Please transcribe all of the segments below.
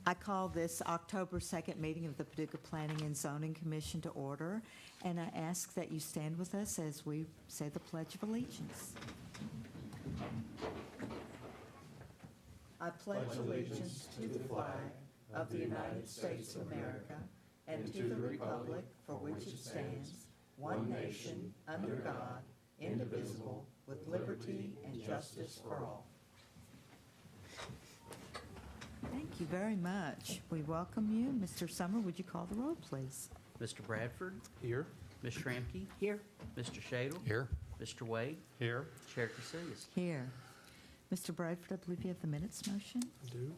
I call this October 2nd meeting of the Paducah Planning and Zoning Commission to order, and I ask that you stand with us as we say the Pledge of Allegiance. I pledge allegiance to the flag of the United States of America and to the republic for which it stands, one nation, under God, indivisible, with liberty and justice for all. Thank you very much. We welcome you. Mr. Summer, would you call the roll, please? Mr. Bradford? Here. Ms. Shramke? Here. Mr. Shadle? Here. Mr. Wade? Here. Chair Casillas? Here. Mr. Bradford, I believe you have the minutes motion. I do.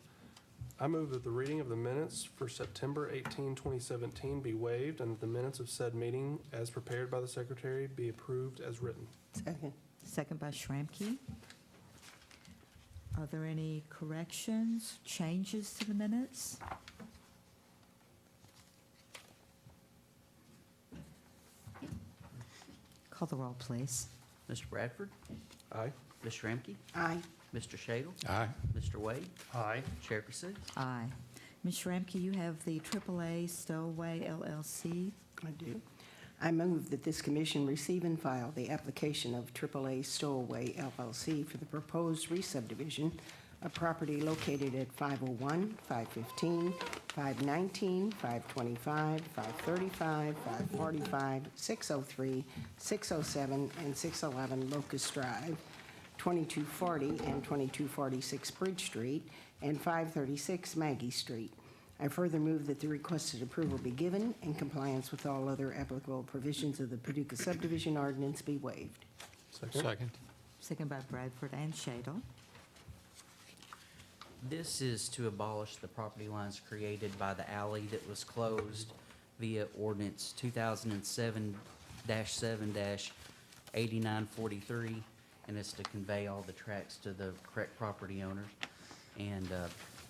I move that the reading of the minutes for September 18, 2017 be waived and that the minutes of said meeting as prepared by the secretary be approved as written. Second. Second by Shramke. Are there any corrections, changes to the minutes? Call the roll, please. Mr. Bradford? Aye. Ms. Shramke? Aye. Mr. Shadle? Aye. Mr. Wade? Aye. Chair Casillas? Aye. Ms. Shramke, you have the AAA Stowaway LLC. I do. I move that this commission receive and file the application of AAA Stowaway LLC for the proposed re-subdivision of property located at 501, 515, 519, 525, 535, 545, 603, 607, and 611 Locust Drive, 2240 and 2246 Bridge Street, and 536 Maggie Street. I further move that the requested approval be given in compliance with all other applicable provisions of the Paducah subdivision ordinance be waived. Second. Second by Bradford and Shadle. This is to abolish the property lines created by the alley that was closed via ordinance 2007-7-8943, and it's to convey all the tracts to the correct property owners. And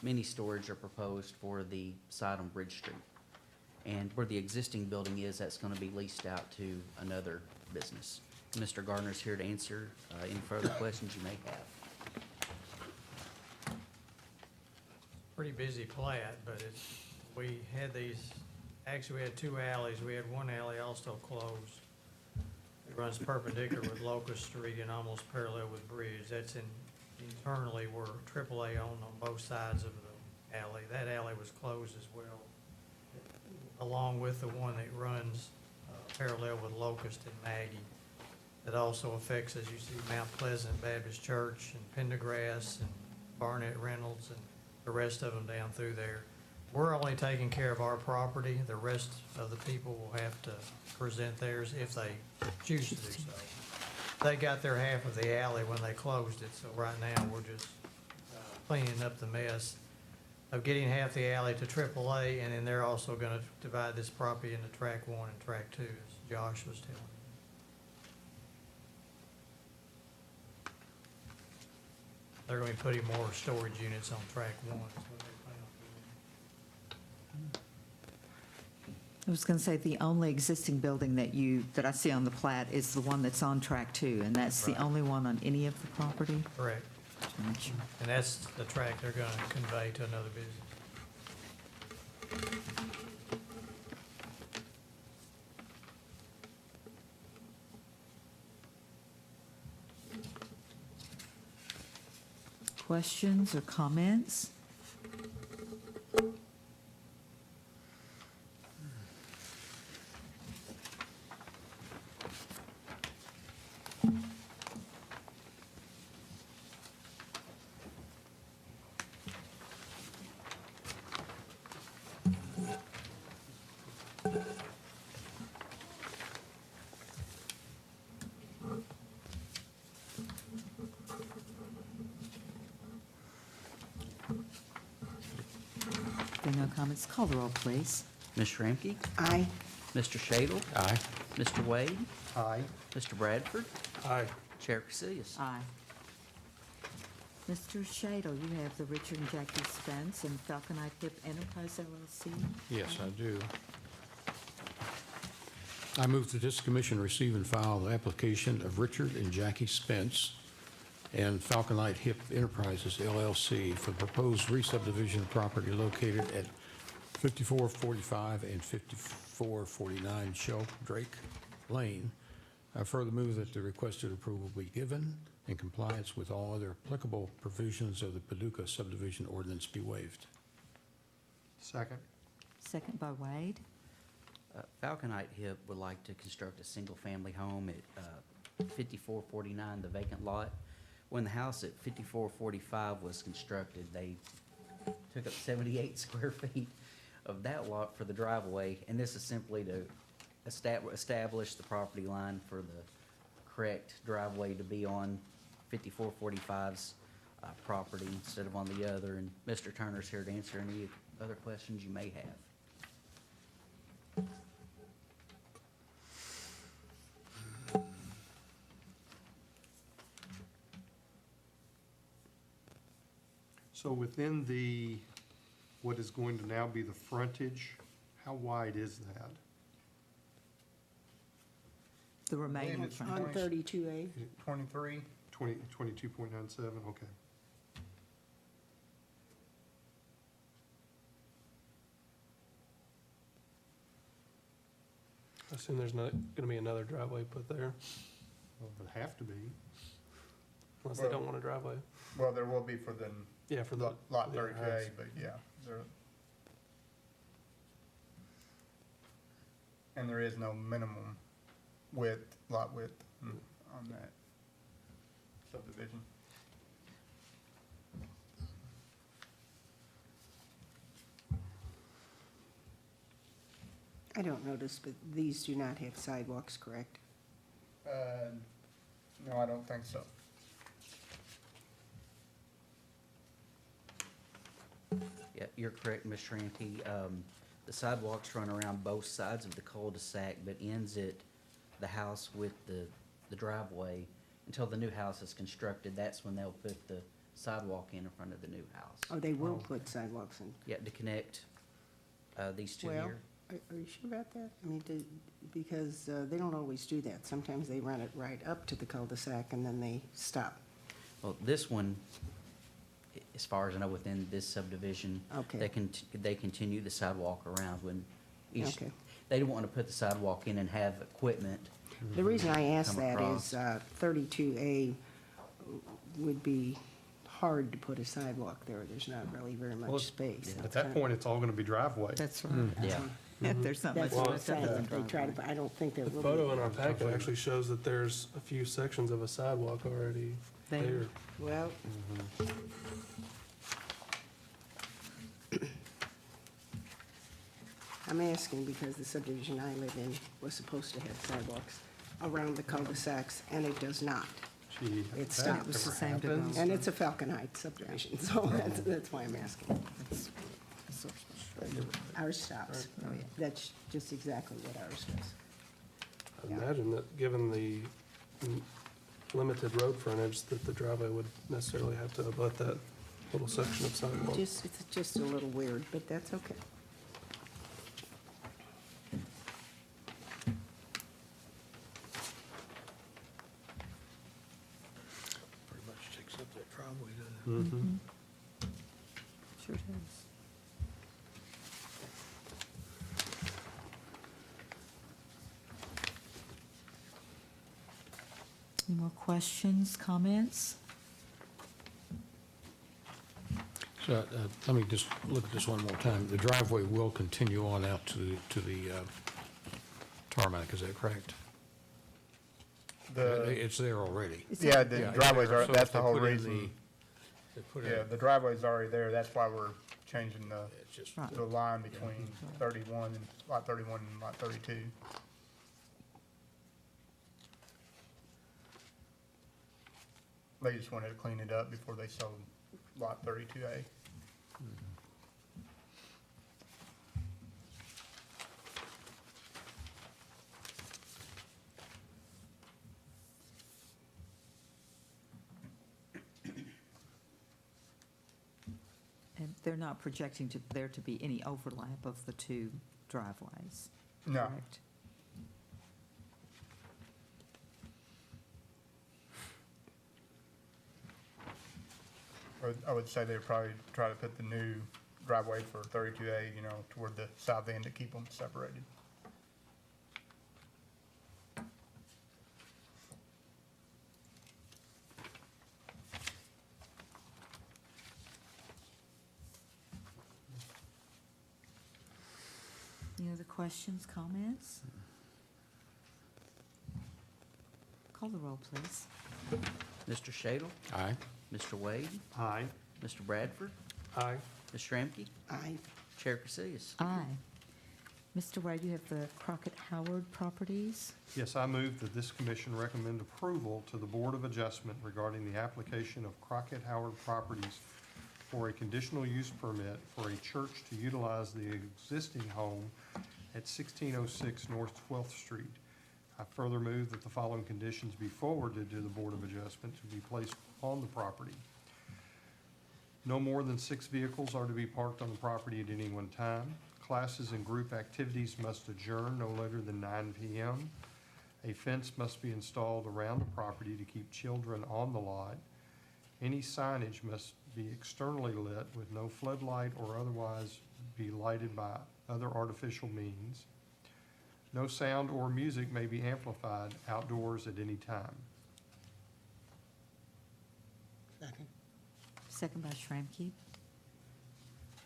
mini storage are proposed for the site on Bridge Street. And where the existing building is, that's going to be leased out to another business. Mr. Gardner's here to answer any further questions you may have. Pretty busy plat, but we had we had two alleys. We had one alley also closed. It runs perpendicular with Locust Street and almost parallel with Bridge. That's internally we're AAA on both sides of the alley. That alley was closed as well, along with the one that runs parallel with Locust and Maggie. That also affects, as you see, Mount Pleasant Baptist Church and Pendergrass and Barnett Reynolds and the rest of them down through there. We're only taking care of our property. The rest of the people will have to present theirs if they choose to do so. They got their half of the alley when they closed it, so right now we're just cleaning up the mess of getting half the alley to AAA, and then they're also going to divide this property into track 1 and track 2, as Josh was telling me. They're going to be putting more storage units on track 1. Is what they plan on doing. I was going to say the only existing building that I see on the plat is the one that's on track 2, and that's the Right. only one on any of the property? Correct. Just to make sure. And that's the track they're going to convey to another business. Questions or comments? There are no comments. Call the roll, please. Ms. Shramke? Aye. Mr. Shadle? Aye. Mr. Wade? Aye. Mr. Bradford? Aye. Chair Casillas? Aye. Mr. Shadle, you have the Richard and Jackie Spence and Falcon Eye Pip Enterprise LLC. Yes, I do. I move that this commission receive and file the application of Richard and Jackie Spence and Falconite Hip Enterprises LLC for the proposed re-subdivision of property located at 5445 and 5449 Sheldrake Lane. I further move that the requested approval be given in compliance with all other applicable provisions of the Paducah subdivision ordinance be waived. Second. Second by Wade. Falconite Hip would like to construct a single-family home at 5449, the vacant lot. When the house at 5445 was constructed, they took up 78 square feet of that lot for the driveway, and this is simply to establish the property line for the correct driveway to be on 5445's property instead of on the other. And Mr. Turner's here to answer any other questions you may have. So within the, what is going to now be the frontage, how wide is that? The remaining it's front. On 32A, 23. 22.97, okay. I assume there's not gonna be another driveway put there, Well, it would have to be. unless they don't want a driveway. Well, there will be for the Yeah, for the. lot for the other 30K, house. but yeah, there. And there is no minimum width, lot width on that subdivision. I don't notice, but these do not have sidewalks, correct? No, I don't think so. Yeah, you're correct, Ms. Shranky. The sidewalks run around both sides of the cul-de-sac, but ends at the house with the driveway. Until the new house is constructed, that's when they'll put the sidewalk in front of the new house. Oh, they will put sidewalks in. Yeah, to connect these two Well, here. are you sure about that? I mean, because they don't always do that. Sometimes they run it right up to the cul-de-sac and then they stop. Well, this one, as far as I know, within this subdivision, Okay. they continue the sidewalk around when each, Okay. they don't want to put the sidewalk in and have equipment. The reason I ask Come that across. is 32A would be hard to put a sidewalk there. There's not really very Well, much space. At that point, it's all gonna be driveway. That's right. Yeah. There's not much That's what I'm left saying. other than They try to, driveway. I don't think there The will be. photo in our packet actually shows that there's a few sections of a sidewalk already There. there. Well, I'm asking because the subdivision I live in was supposed to have sidewalks around the cul-de-sacs, and it does not. Gee, It that stops. It was the never same happens. And it's a Falconite subdivision, so that's why I'm asking. Ours stops. Oh, yeah. That's just exactly what ours does. I imagine that, given the limited road frontage, that the driveway would necessarily have to abut that little section of sidewalk. It's just a little weird, but that's okay. Pretty much takes up that driveway, doesn't it? Mhm. Sure does. Any more questions, comments? So, let me just look at this one more time. The driveway will continue on out to the tarmac, is that correct? It's there already. Yeah, the Yeah, driveways so are, if that's they the whole put in reason. they put in- Yeah, the driveway's already there. That's why we're changing It's just, Right. the line between 31 and lot 31 and lot 32. They just wanted to clean it up before they sold lot 32A. And they're not projecting there to be any overlap of the two driveways, No, correct? I would say they'd probably try to put the new driveway for 32A, you know, toward the south end to keep them separated. Any other questions, comments? Call the roll, please. Mr. Shadle? Aye. Mr. Wade? Aye. Mr. Bradford? Aye. Ms. Shramky? Aye. Chair Casillas? Aye. Mr. Wade, you have the Crockett Howard properties. Yes, I move that this commission recommend approval to the Board of Adjustment regarding the application of Crockett Howard Properties for a conditional use permit for a church to utilize the existing home at 1606 North 12th Street. I further move that the following conditions be forwarded to the Board of Adjustment to be placed on the property. No more than 6 vehicles are to be parked on the property at any one time. Classes and group activities must adjourn no later than 9 p.m. A fence must be installed around the property to keep children on the lot. Any signage must be externally lit with no floodlight or otherwise be lighted by other artificial means. No sound or music may be amplified outdoors at any time. Second. Second by Shramky.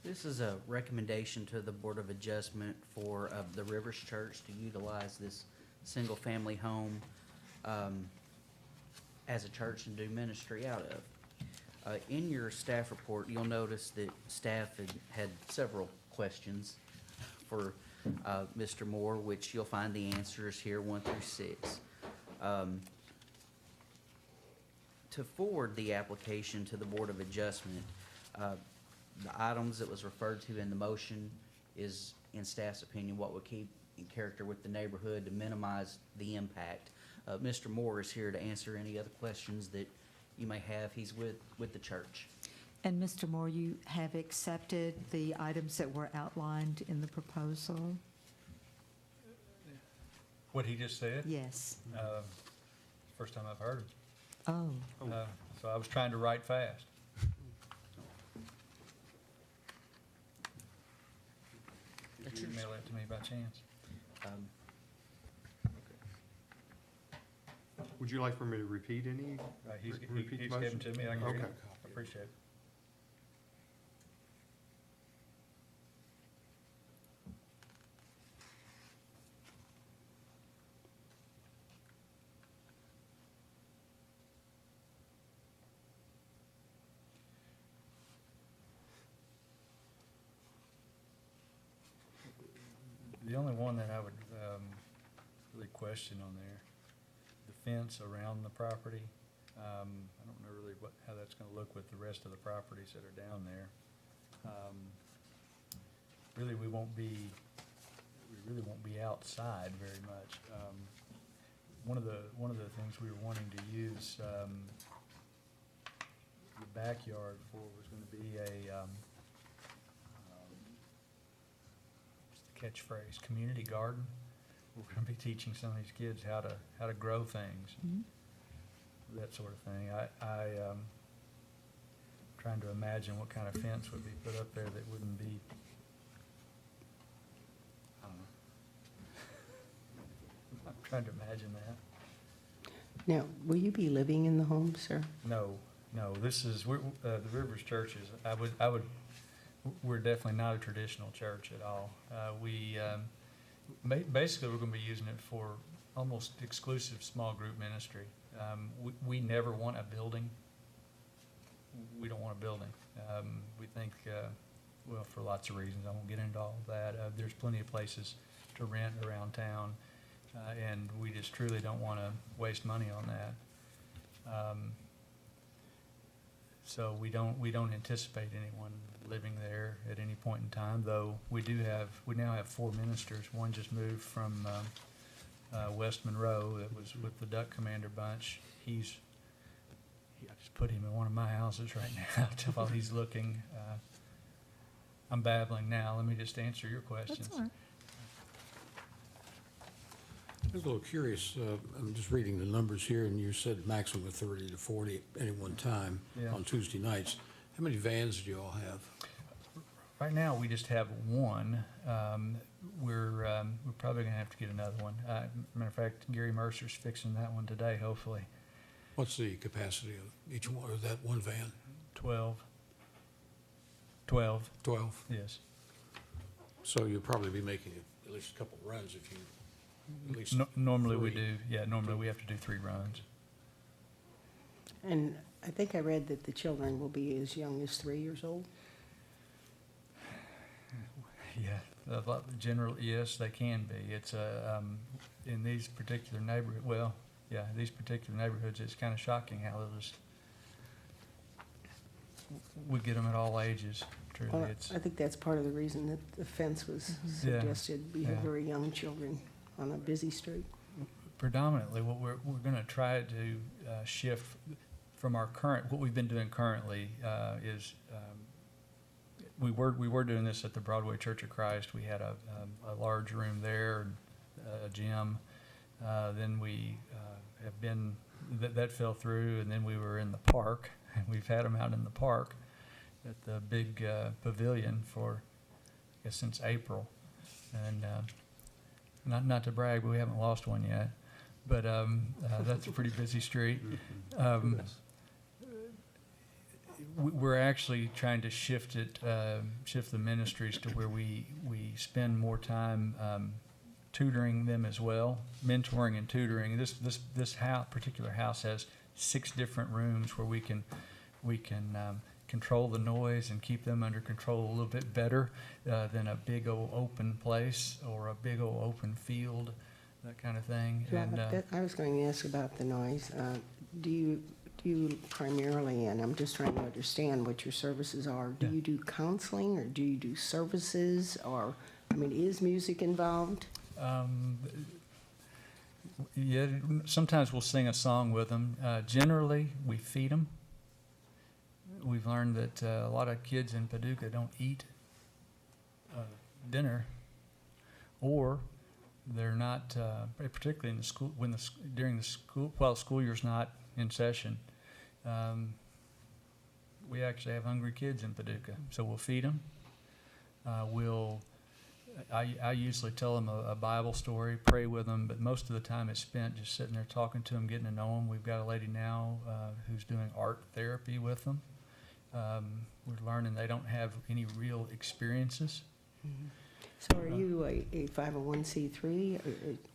This is a recommendation to the Board of Adjustment for the Rivers Church to utilize this single-family home as a church and do ministry out of. In your staff report, you'll notice that staff had several questions for Mr. Moore, which you'll find the answers here, 1 through 6. To forward the application to the Board of Adjustment, the items that was referred to in the motion is, in staff's opinion, what would keep in character with the neighborhood to minimize the impact. Mr. Moore is here to answer any other questions that you may have. He's with the church. And Mr. Moore, you have accepted the items that were outlined in the proposal? What he just said? Yes. First time I've heard it. Oh, So I was trying to write fast. Did you email that to me by chance? Would you like for me to repeat any? He's Repeat the given motion? to me, I can read Okay. it. Appreciate it. The only one that I would really question on there, the fence around the property. I don't know really how that's gonna look with the rest of the properties that are down there. Really, we really won't be outside very much. One of the things we were wanting to use the backyard for was gonna be a catchphrase, community garden. We're gonna be teaching some of these kids how to grow things, that sort of thing. Trying to imagine what kind of fence would be put up there that wouldn't be, I don't know. I'm trying to imagine that. Now, will you be living in the home, sir? No, this is, the Rivers Church is, we're definitely not a traditional church at all. Basically, we're gonna be using it for almost exclusive small group ministry. We never want a building. We don't want a building. We think, well, for lots of reasons, I won't get into all of that. There's plenty of places to rent around town, and we just truly don't wanna waste money on that. So we don't anticipate anyone living there at any point in time, though we now have 4 ministers. One just moved from West Monroe that was with the Duck Commander bunch. I just put him in one of my houses right now while he's looking. I'm babbling now. Let me just answer your questions. that's all right. I was a little curious, I'm just reading the numbers here, and you said maximum of 30 to 40 at any one time Yeah. on Tuesday nights. How many vans do you all have? Right now, we just have one. We're probably gonna have to get another one. Matter of fact, Gary Mercer's fixing that one today, hopefully. What's the capacity of each one, or that one van? 12, 12? yes. So you'll probably be making at least a couple runs if you, at least Normally we 3. do, yeah, normally we have to do 3 runs. And I think I read that the children will be as young as 3 years old. Yeah, generally, yes, they can be. It's in these particular these particular neighborhoods, it's kind of shocking how they'll just, we get them at all ages, truly. Well, It's, I think that's part of the reason that the fence was Yeah. suggested, be Yeah. very young children on a busy street. predominantly, what we're gonna try to shift from our current, what we've been doing currently is, we were doing this at the Broadway Church of Christ. We had a large room there, a gym. Then we have been, that fell through, and then we were in the park, and we've had them out in the park at the big pavilion for, I guess, since April. And not to brag, but we haven't lost one yet. But that's a pretty busy street. We're actually trying to shift the ministries to where we spend more time tutoring them as well, mentoring and tutoring. This particular house has 6 different rooms where we can control the noise and keep them under control a little bit better than a big old open place or a big old open field, that kind of thing. And I was going to ask about the noise. Do you primarily, and I'm just trying to understand what your services are, do Yeah. you do counseling or do you do services, or, I mean, is music involved? Yeah, sometimes we'll sing a song with them. Generally, we feed them. We've learned that a lot of kids in Paducah don't eat dinner, or they're not, particularly in the school, during the school, while the school year's not in session. We actually have hungry kids in Paducah, so we'll feed them. I usually tell them a Bible story, pray with them, but most of the time it's spent just sitting there talking to them, getting to know them. We've got a lady now who's doing art therapy with them. We're learning they don't have any real experiences. So are you a 501c3,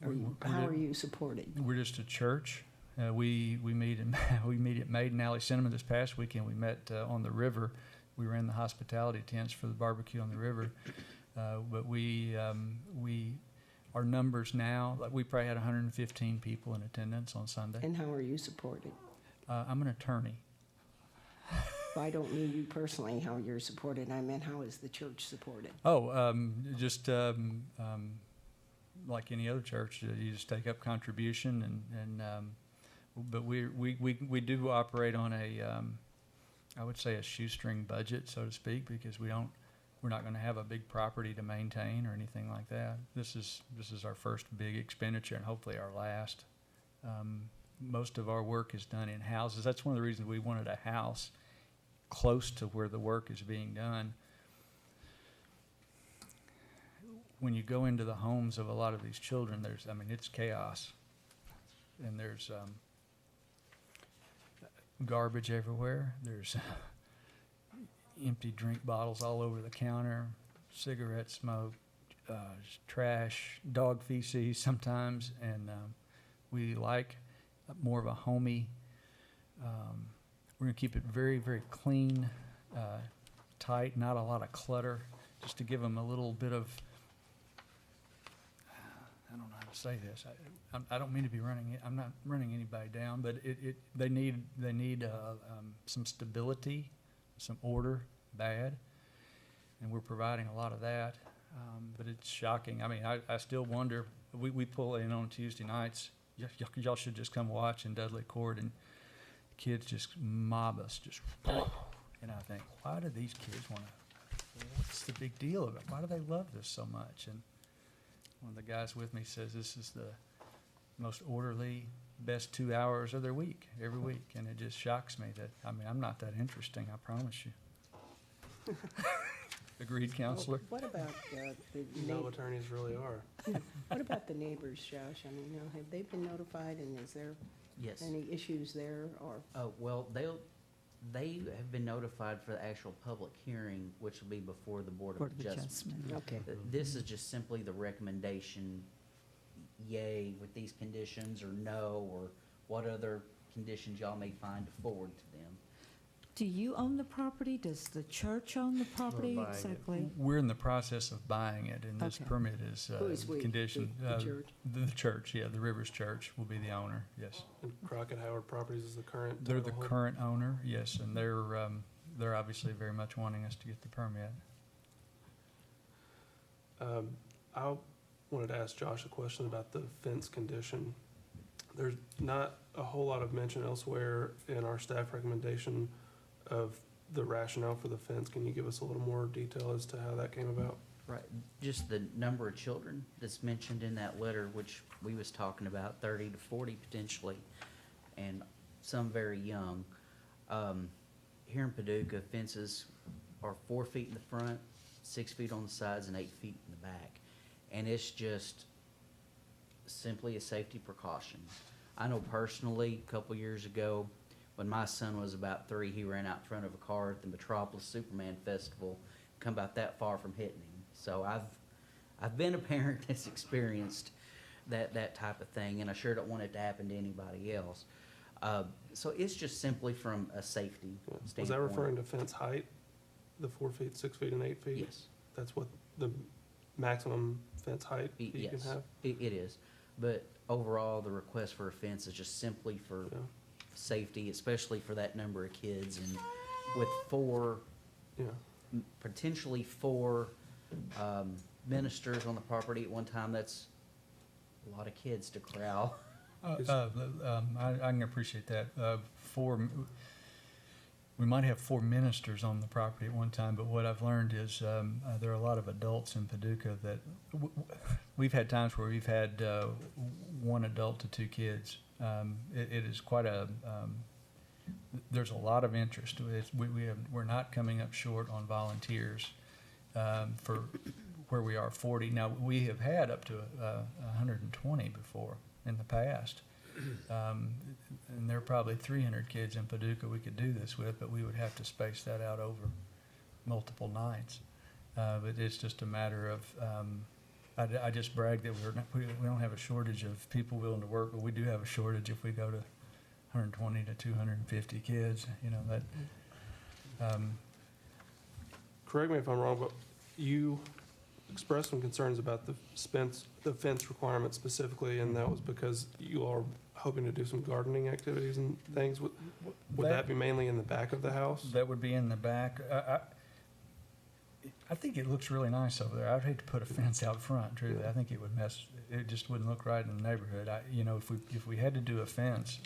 or how are you supported? We're just a church. We meet at Maiden Alley Cinema this past weekend. We met on the river. We were in the hospitality tents for the barbecue on the river. But our numbers now, like we probably had 115 people in attendance on Sunday. And how are you supported? I'm an attorney. Well, I don't mean you personally, how you're supported. I meant, how is the church supported? Just like any other church, you just take up contribution, but we do operate on I would say a shoestring budget, so to speak, because we're not going to have a big property to maintain or anything like that. This is our first big expenditure, and hopefully our last. Most of our work is done in houses. That's one of the reasons we wanted a house close to where the work is being done. When you go into the homes of a lot of these children, it's chaos. And there's garbage everywhere. There's empty drink bottles all over the counter, cigarette smoke, trash, dog feces sometimes, and we like more of a homey. We're going to keep it very, very clean, tight, not a lot of clutter, just to give them a little bit of, I don't know how to say this. I don't mean to be I'm not running anybody down, but they need some stability, some order, bad, and we're providing a lot of that. But it's shocking. I still wonder. We pull in on Tuesday nights. Y'all should just come watch in Dudley Court, and kids just mob us, and I think, why do these kids want to? What's the big deal of it? Why do they love this so much? And one of the guys with me says this is the most orderly, best 2 hours of their week, every week, and it just shocks me that I'm not that interesting. I promise you. Agreed, Counselor? What about the No attorneys really are. what about the neighbors, Josh? I mean, have they been notified, and is there Yes. any issues there, or? Well, they have been notified for the actual public hearing, which will be before the Board of Board of Adjustment. Adjustment. Okay. This is just simply the recommendation, yay with these conditions, or no, or what other conditions y'all may find to forward to them. Do you own the property? Does the church own the property buying it. exactly? We're in the process of buying it, and this Okay. permit is Who is we? conditioned. The church? The church, yeah, the Rivers Church will be the owner, yes. And Crockett Howard Properties is the current. They're the title holder. current owner, yes, and they're obviously very much wanting us to get the permit. I wanted to ask Josh a question about the fence condition. There's not a whole lot of mention elsewhere in our staff recommendation of the rationale for the fence. Can you give us a little more detail as to how that came about? Right, just the number of children that's mentioned in that letter, which we was talking about, 30 to 40 potentially, and some very young. Here in Paducah, fences are 4 feet in the front, 6 feet on the sides, and 8 feet in the back. And it's just simply a safety precaution. I know personally, a couple years ago, when my son was about 3, he ran out in front of a car at the Metropolis Superman Festival, come about that far from hitting him. So I've been a parent that's experienced that type of thing, and I sure don't want it to happen to anybody else. So it's just simply from a safety standpoint. Was that referring to fence height, the 4 feet, 6 feet, and 8 feet? Yes. That's what the maximum fence height you can Yes, have? it is. But overall, the request for a fence is just simply for Yeah. safety, especially for that number of kids. And with Yeah. potentially four ministers on the property at one time, that's a lot of kids to corral. I can appreciate that. We might have 4 ministers on the property at one time, but what I've learned is there are a lot of adults in Paducah that, we've had times where we've had 1 adult to 2 kids. It is quite there's a lot of interest. We're not coming up short on volunteers for where we are 40. Now, we have had up to 120 before in the past. And there are probably 300 kids in Paducah we could do this with, but we would have to space that out over multiple nights. But it's just a matter of, I just brag that we don't have a shortage of people willing to work, but we do have a shortage if we go to 120 to 250 kids, that. Correct me if I'm wrong, but you expressed some concerns about the fence requirement specifically, and that was because you are hoping to do some gardening activities and things. Would that be mainly in the back of the house? That would be in the back. I think it looks really nice over there. I'd hate to put a fence out front, truly. I think it just wouldn't look right in the neighborhood. If we had to do a fence,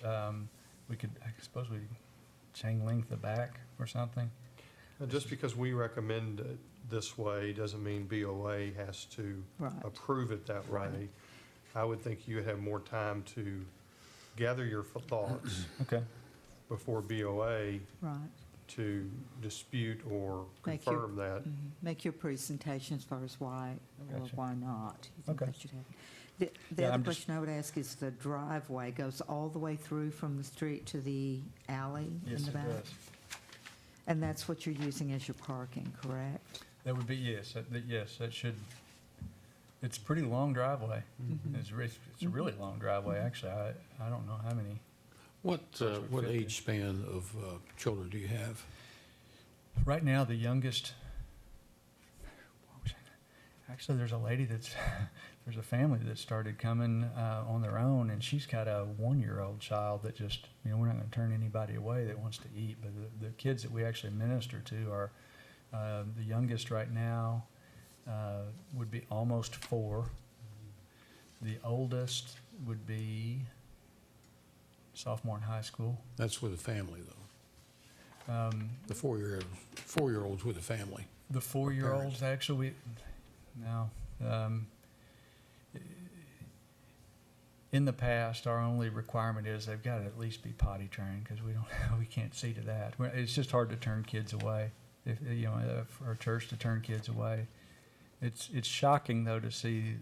we could, I suppose we chain link the back or something. Just because we recommend it this way doesn't mean BOA has to Right. approve it that way. Right. I would think you would have more time to gather your thoughts Okay. before BOA Right. to dispute or Make your- confirm that. Make your presentation as far as why or Gotcha. why not. You think Okay. that should happen. The Yeah, other I'm just- question I would ask is the driveway goes all the way through from the street to the alley in Yes, the it back? does. And that's what you're using as your parking, correct? That would be, yes, that should, it's a pretty long driveway. Mhm. It's a really long driveway, actually. I don't know how many. What 50. age span of children do you have? Right now, the youngest, actually, there's a family that started coming on their own, and she's got a 1-year-old child that just, we're not going to turn anybody away that wants to eat. But the kids that we actually minister to are, the youngest right now would be almost 4. The oldest would be sophomore in high school. That's with a family, though. The 4-year-olds with a family. The 4-year-olds, actually, no. In the past, our only requirement is they've got to at least be potty trained, because we can't see to that. It's just hard to turn kids away. if, for a church to turn kids away. It's shocking, though, to see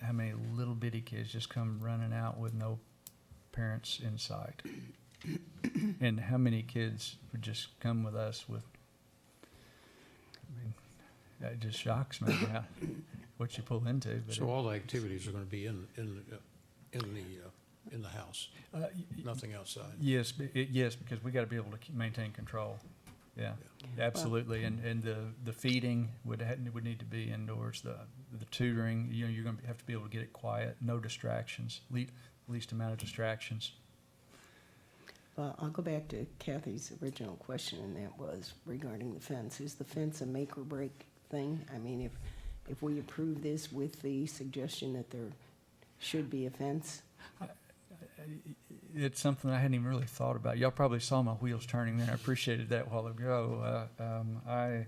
how many little bitty kids just come running out with no parents in sight. And how many kids would just come with us with, I mean, that just shocks me, how, what you pull into. But So all the activities are going to be in the house, nothing outside? Yes, yes, because we got to be able to maintain control. Yeah, absolutely. And the feeding would need to be indoors. The tutoring, you're going to have to be able to get it quiet, no distractions, least amount of distractions. Well, I'll go back to Kathy's original question, and that was regarding the fence. Is the fence a make or break thing? I mean, if we approve this with the suggestion that there should be a fence? It's something I hadn't even really thought about. Y'all probably saw my wheels turning there. I appreciated that a while ago. I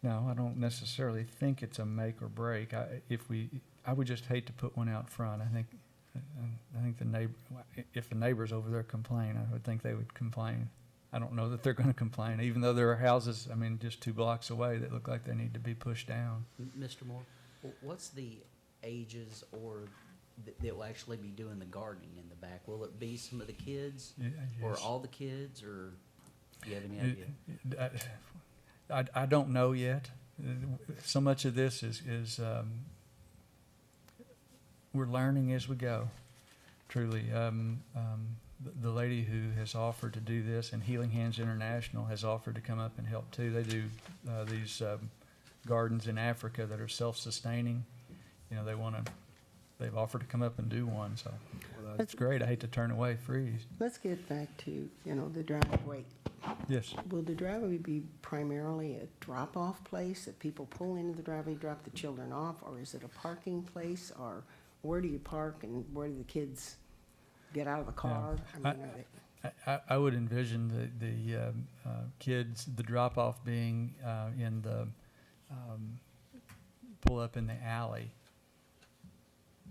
don't necessarily think it's a make or break. I would just hate to put one out front. I think the neighbor, if the neighbors over there complain, I would think they would complain. I don't know that they're going to complain, even though there are houses, just 2 blocks away that look like they need to be pushed down. Mr. Moore, what's the ages or that will actually be doing the gardening in the back? Will it be some of the kids or all the kids, or do you have any idea? I don't know yet. So much of this is we're learning as we go, truly. The lady who has offered to do this, and Healing Hands International has offered to come up and help too. They do these gardens in Africa that are self-sustaining. They've offered to come up and do one, so that's great. I hate to turn away freeze. Let's get back to, the driveway. Yes. Will the driveway be primarily a drop-off place that people pull into the driveway, drop the children off, or is it a parking place, or where do you park and where do the kids get out of the car? I would envision the kids, the drop-off being in the pull up in the alley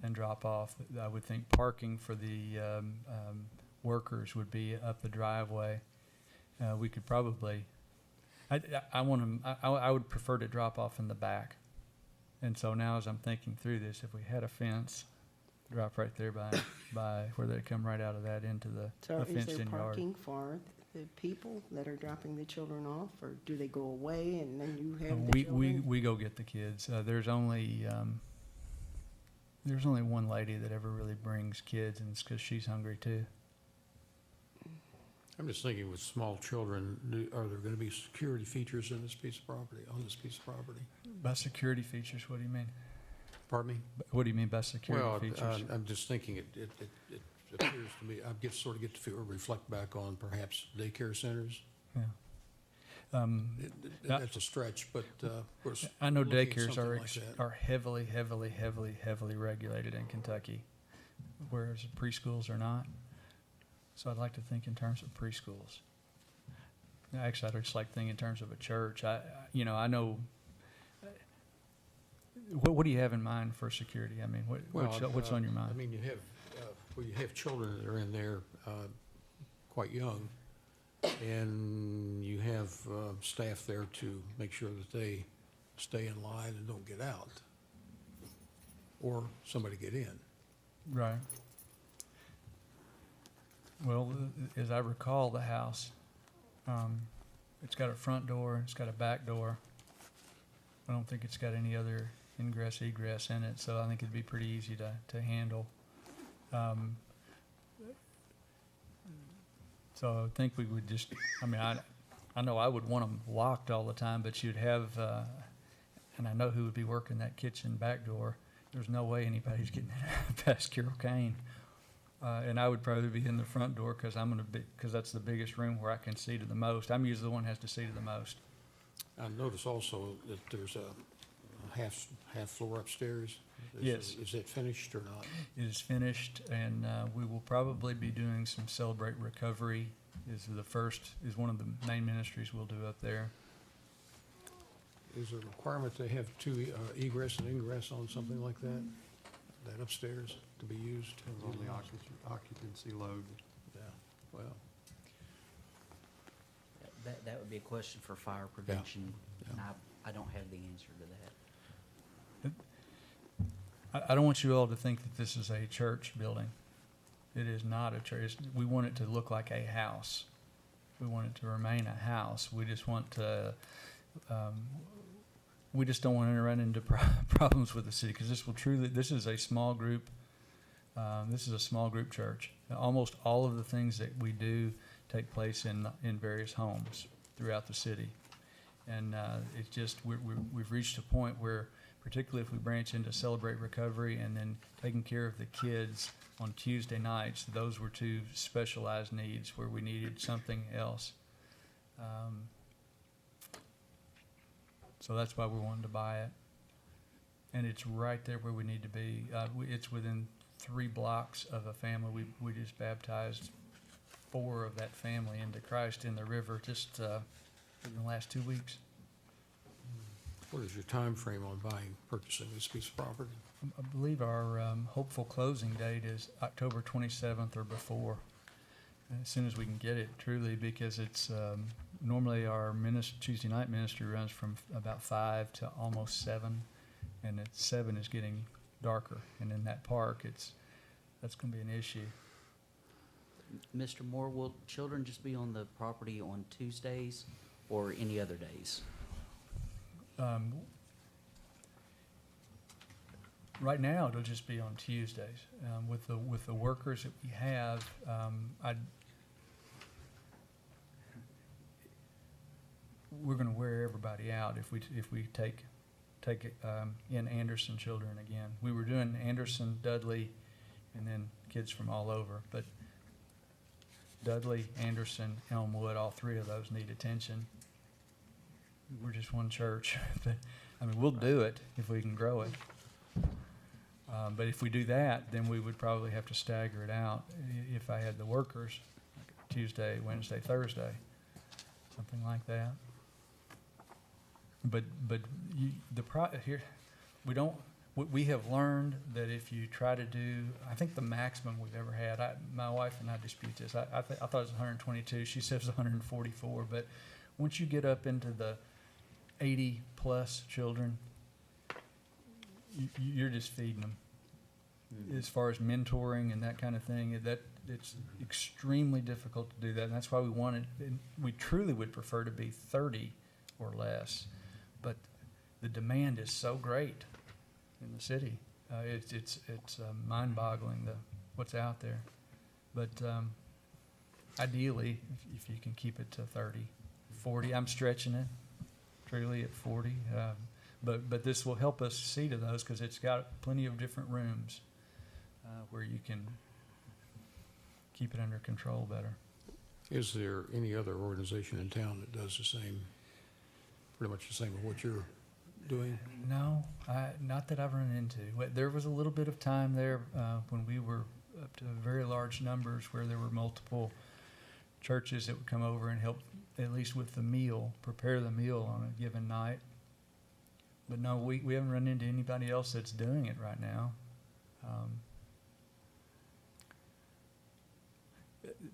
and drop off. I would think parking for the workers would be up the driveway. We could probably, I would prefer to drop off in the back. And so now as I'm thinking through this, if we had a fence, drop right there by where they come right out of that into the So is fenced-in there yard. parking for the people that are dropping the children off, or do they go away and then you have the children? We go get the kids. There's only one lady that ever really brings kids, and it's because she's hungry too. I'm just thinking with small children, are there going to be security features in this piece of property, on this piece of property? By security features, what do you mean? Pardon me? What do you mean by security features? I'm just thinking it appears to me, I sort of get to reflect back on perhaps daycare centers. Yeah. That's a stretch, but of course. I know looking at daycares something like that. are heavily regulated in Kentucky, whereas preschools are not. So I'd like to think in terms of preschools. Actually, I'd just like to think in terms of a church. I know. What do you have in mind for security? I mean, what's on your mind? I mean, you have children that are in there quite young, and you have staff there to make sure that they stay in line and don't get out, or somebody get in. Right. Well, as I recall, the house, it's got a front door, it's got a back door. I don't think it's got any other ingress, egress in it, so I think it'd be pretty easy to handle. So I think we would just, I know I would want them locked all the time, but you'd have, and I know who would be working that kitchen back door. There's no way anybody's getting past Carol Kane. And I would probably be in the front door because that's the biggest room where I can see to the most. I'm usually the one who has to see to the most. I notice also that there's a half floor upstairs. Yes. Is it finished or not? It is finished, and we will probably be doing some Celebrate Recovery. Is one of the main ministries we'll do up there. Is there a requirement to have two egress and ingress on something like that upstairs to be used? Depends on the occupancy load. Yeah, well, That would be a question for fire prevention, yeah. and I don't have the answer to that. I don't want you all to think that this is a church building. It is not a church. We want it to look like a house. We want it to remain a house. We just want to, we just don't want to run into problems with the city, because this is a small group. This is a small group church. Almost all of the things that we do take place in various homes throughout the city. And it's just, we've reached a point where, particularly if we branch into Celebrate Recovery and then taking care of the kids on Tuesday nights, those were two specialized needs where we needed something else. So that's why we wanted to buy it. And it's right there where we need to be. It's within 3 blocks of a family. We just baptized 4 of that family into Christ in the river just in the last 2 weeks. What is your time frame on purchasing this piece of property? I believe our hopeful closing date is October 27th or before, as soon as we can get it, truly, because it's normally our Tuesday night ministry runs from about 5 to almost 7, and at 7 is getting darker, and in that park, that's going to be an issue. Mr. Moore, will children just be on the property on Tuesdays or any other days? Right now, it'll just be on Tuesdays. With the workers that we have, we're going to wear everybody out if we take in Anderson children again. We were doing Anderson, Dudley, and then kids from all over, but Dudley, Anderson, Elmwood, all 3 of those need attention. We're just one church. But, I mean, we'll do it if we can grow it. But if we do that, then we would probably have to stagger it out. If I had the workers, like Tuesday, Wednesday, Thursday, something like that. But here, we have learned that if you try to do, I think the maximum we've ever had, my wife and I dispute this, I thought it was 122, she says 144, but once you get up into the 80 plus children, you're just feeding them. As far as mentoring and that kind of thing, it's extremely difficult to do that, and that's why we truly would prefer to be 30 or less, but the demand is so great in the city. It's mind-boggling what's out there, but ideally, if you can keep it to 30, 40, I'm stretching it truly at 40. But this will help us see to those, because it's got plenty of different rooms where you can keep it under control better. Is there any other organization in town that does the same, pretty much the same as what you're doing? No, not that I've run into. There was a little bit of time there when we were up to very large numbers where there were multiple churches that would come over and help, at least with the meal, prepare the meal on a given night. But no, we haven't run into anybody else that's doing it right now.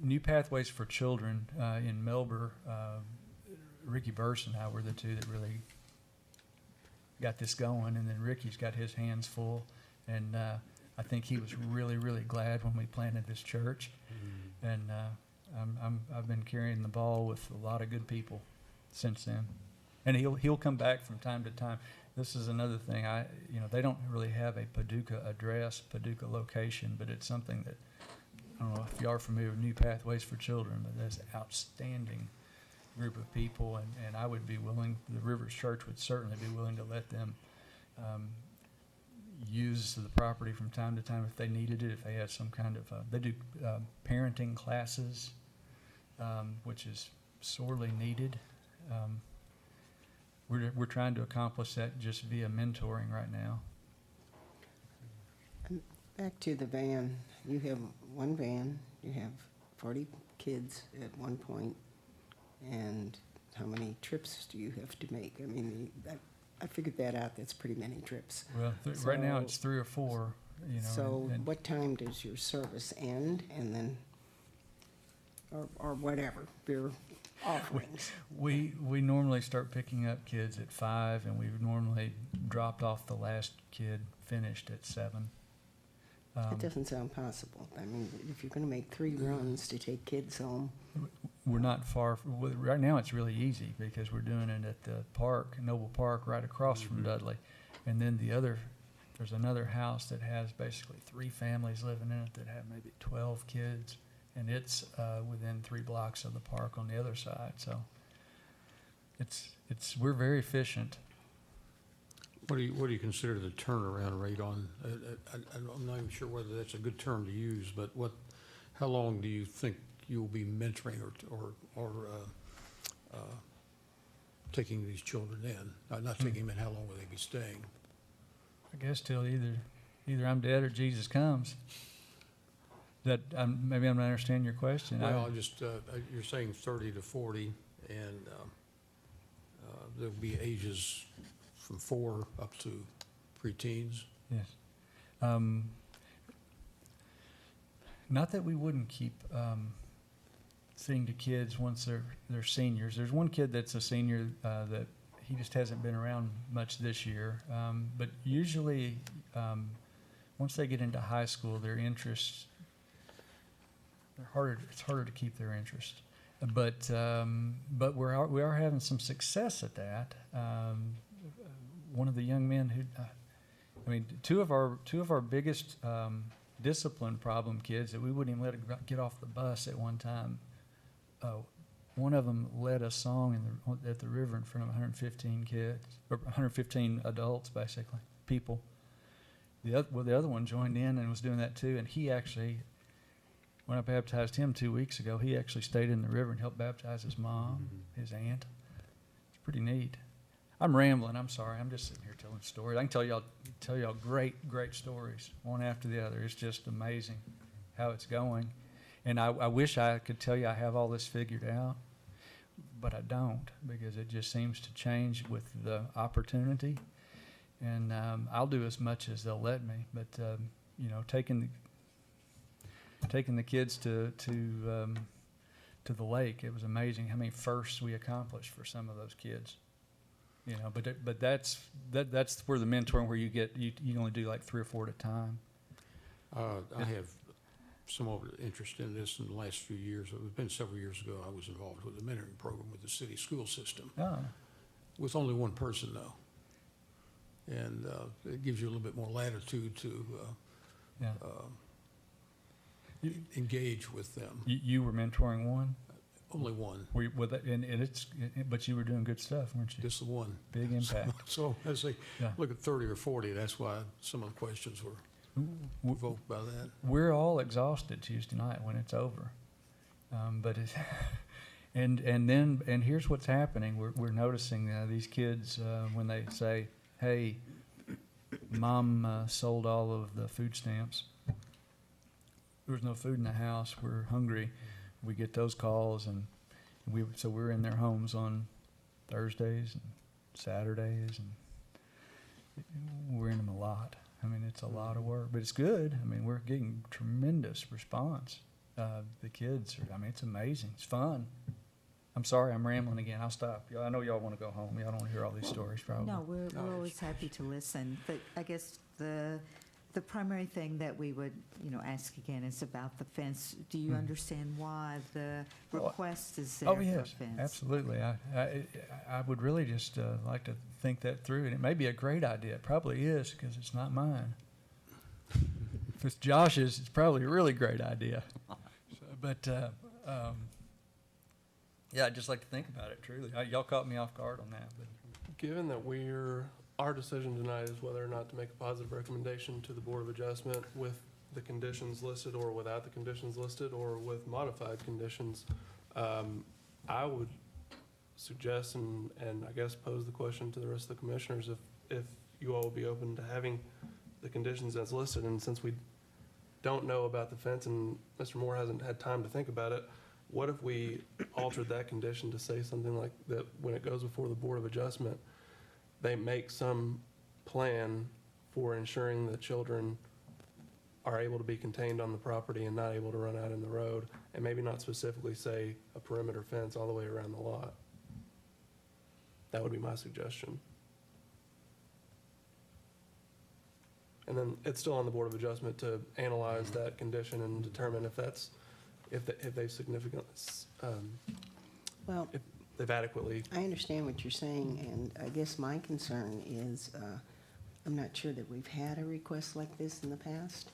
New Pathways for Children in Melbourne, Ricky Burse and I were the 2 that really got this going, and then Ricky's got his hands full, and I think he was really, really glad when we planted this church, and I've been carrying the ball with a lot of good people since then, and he'll come back from time to time. This is another thing. They don't really have a Paducah address, Paducah location, but it's something that, I don't know if you are familiar with New Pathways for Children, but that's an outstanding group of people, and I would be willing, the Rivers Church would certainly be willing to let them use the property from time to time if they needed it, if they had some kind of, they do parenting classes, which is sorely needed. We're trying to accomplish that just via mentoring right now. Back to the van. You have one van, you have 40 kids at one point, and how many trips do you have to make? I mean, I figured that out. That's pretty many trips. Well, right now it's 3 or 4, So and what time does your service end, and then, or whatever, offerings. We normally start picking up kids at 5, and we've normally dropped off the last kid finished at 7. It doesn't sound possible. I mean, if you're going to make 3 runs to take kids home, We're not far, right now it's really easy because we're doing it at the park, Noble Park, right across from Dudley. And then there's another house that has basically 3 families living in it that have maybe 12 kids. And it's within 3 blocks of the park on the other side, so we're very efficient. What do you consider the turnaround rate on, I'm not even sure whether that's a good term to use, but how long do you think you'll be mentoring or taking these children in? Not taking them in, how long will they be staying? I guess till either I'm dead or Jesus comes. Maybe I'm not understanding your question. Well, you're saying 30 to 40, and there'll be ages from 4 up to preteens. Yes. Not that we wouldn't keep seeing the kids once they're seniors. There's one kid that's a senior that he just hasn't been around much this year. But usually, once they get into high school, their interests, it's harder to keep their interest. But we are having some success at that. One of the young men who, two of our biggest discipline problem kids that we wouldn't even let get off the bus at one time. One of them led a song at the river in front of 115 kids, or 115 adults, basically, people. The other one joined in and was doing that too, and he actually, when I baptized him 2 weeks ago, he actually stayed in the river and helped baptize his mom, his aunt. It's pretty neat. I'm rambling. I'm sorry. I'm just sitting here telling stories. I can tell y'all great stories, one after the other. It's just amazing how it's going. And I wish I could tell you I have all this figured out, but I don't, because it just seems to change with the opportunity. And I'll do as much as they'll let me. But taking the kids to the lake, it was amazing how many firsts we accomplished for some of those kids. But that's where the mentoring, where you only do like 3 or 4 at a time. I have some interest in this in the last few years. It's been several years ago. I was involved with a mentoring program with the city school system. Oh. With only one person, though. And it gives you a little bit more latitude to engage with them. You were mentoring one? Only one. Were you, but you were doing good stuff, weren't you? Just the one. Big impact. So as they Yeah. look at 30 or 40, that's why some of the questions were evoked by that. We're all exhausted Tuesday night when it's over, but it's and here's what's happening. We're noticing these kids when they say, "Hey, Mom sold all of the food stamps. There's no food in the house. We're hungry." We get those calls, and we're in their homes on Thursdays and Saturdays, and we're in them a lot. It's a lot of work, but it's good. We're getting tremendous response. The kids are, it's amazing. It's fun. I'm sorry, I'm rambling again. I'll stop. I know y'all want to go home. Y'all don't want to hear all these stories, probably. No, we're always happy to listen, but I guess the primary thing that we would, ask again is about the fence. Do you understand why the request is there for a yes, fence? Absolutely. I would really just like to think that through, and it may be a great idea. It probably is, because it's not mine. If it's Josh's, it's probably a really great idea. But I'd just like to think about it, truly. Y'all caught me off guard on that. But Given that our decision tonight is whether or not to make a positive recommendation to the Board of Adjustment with the conditions listed or without the conditions listed or with modified conditions, I would suggest and I guess pose the question to the rest of the commissioners if you all would be open to having the conditions as listed. And since we don't know about the fence and Mr. Moore hasn't had time to think about it, what if we altered that condition to say something like that when it goes before the Board of Adjustment, they make some plan for ensuring that children are able to be contained on the property and not able to run out in the road, and maybe not specifically say a perimeter fence all the way around the lot. That would be my suggestion. And then it's still on the Board of Adjustment to analyze that condition and determine if that's, if they've significant, Well, if they've adequately. I understand what you're saying, and I guess my concern is, I'm not sure that we've had a request like this in the past,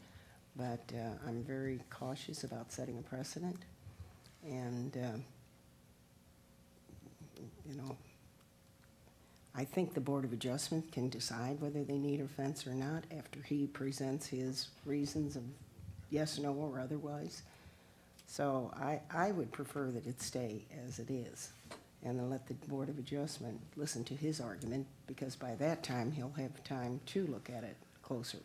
but I'm very cautious about setting a precedent. And, you know, I think the Board of Adjustment can decide whether they need a fence or not after he presents his reasons of yes, no, or otherwise. So I would prefer that it stay as it is, and then let the Board of Adjustment listen to his argument, because by that time, he'll have time to look at it closer.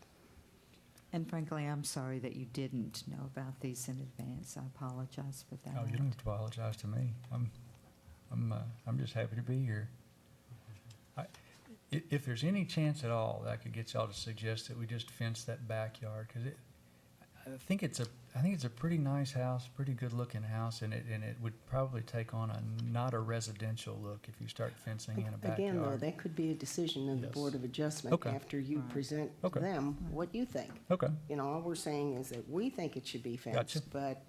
And frankly, I'm sorry that you didn't know about these in advance. I apologize for that. Oh, you don't have to apologize to me. I'm just happy to be here. If there's any chance at all that I could get y'all to suggest that we just fence that backyard, because I think it's a pretty nice house, pretty good looking house, and it would probably take on not a residential look if you start fencing in a backyard. Again, though, that could be a decision of the Yes. Board of Adjustment Okay. after you Right. present to Okay. them what you think. Okay, You know, all we're saying is that we think it should be Gotcha. fenced, but you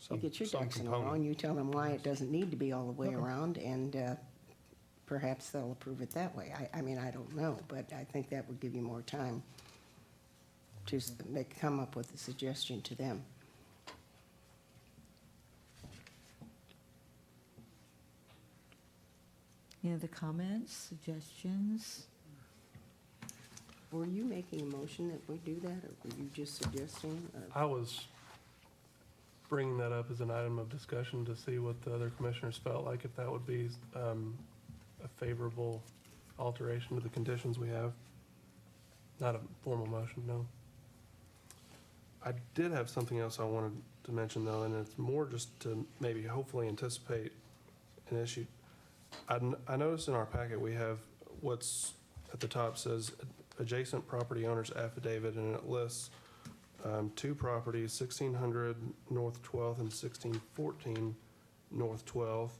Some- get your some ducks in a row component. and you tell them why it doesn't need to be all the way Okay. around, and perhaps they'll approve it that way. I mean, I don't know, but I think that would give you more time to come up with a suggestion to them. Any other comments, suggestions? Were you making a motion that we do that, or were you just suggesting? I was bringing that up as an item of discussion to see what the other commissioners felt like, if that would be a favorable alteration to the conditions we have. Not a formal motion, no. I did have something else I wanted to mention, though, and it's more just to maybe hopefully anticipate an issue. I noticed in our packet, we have what's at the top says adjacent property owner's affidavit, and it lists two properties, 1600 North 12th and 1614 North 12th,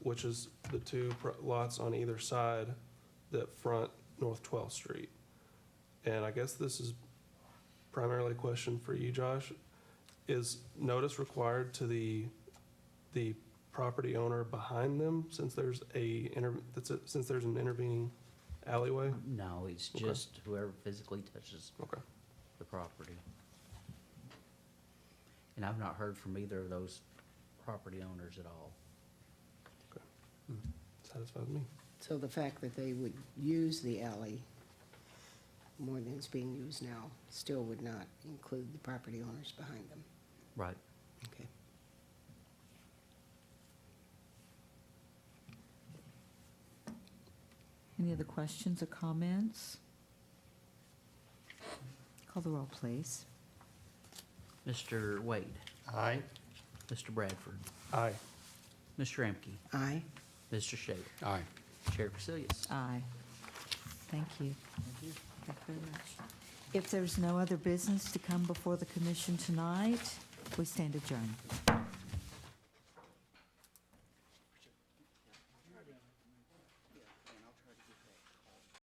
which is the two lots on either side that front North 12th Street. And I guess this is primarily a question for you, Josh. Is notice required to the property owner behind them, since there's since there's an intervening alleyway? No, it's Okay. just whoever physically touches Okay. the property. And I've not heard from either of those property owners at all. Satisfies me. So the fact that they would use the alley more than it's being used now still would not include the property owners behind them. Right. Okay. Any other questions or comments? Call the roll, please. Mr. Wade, Aye. Mr. Bradford, Aye. Mr. Emke, Aye. Mr. Shaver, Aye. Chair Casilius. Aye. Thank you. Thank you very much. If there's no other business to come before the commission tonight, we stand adjourned.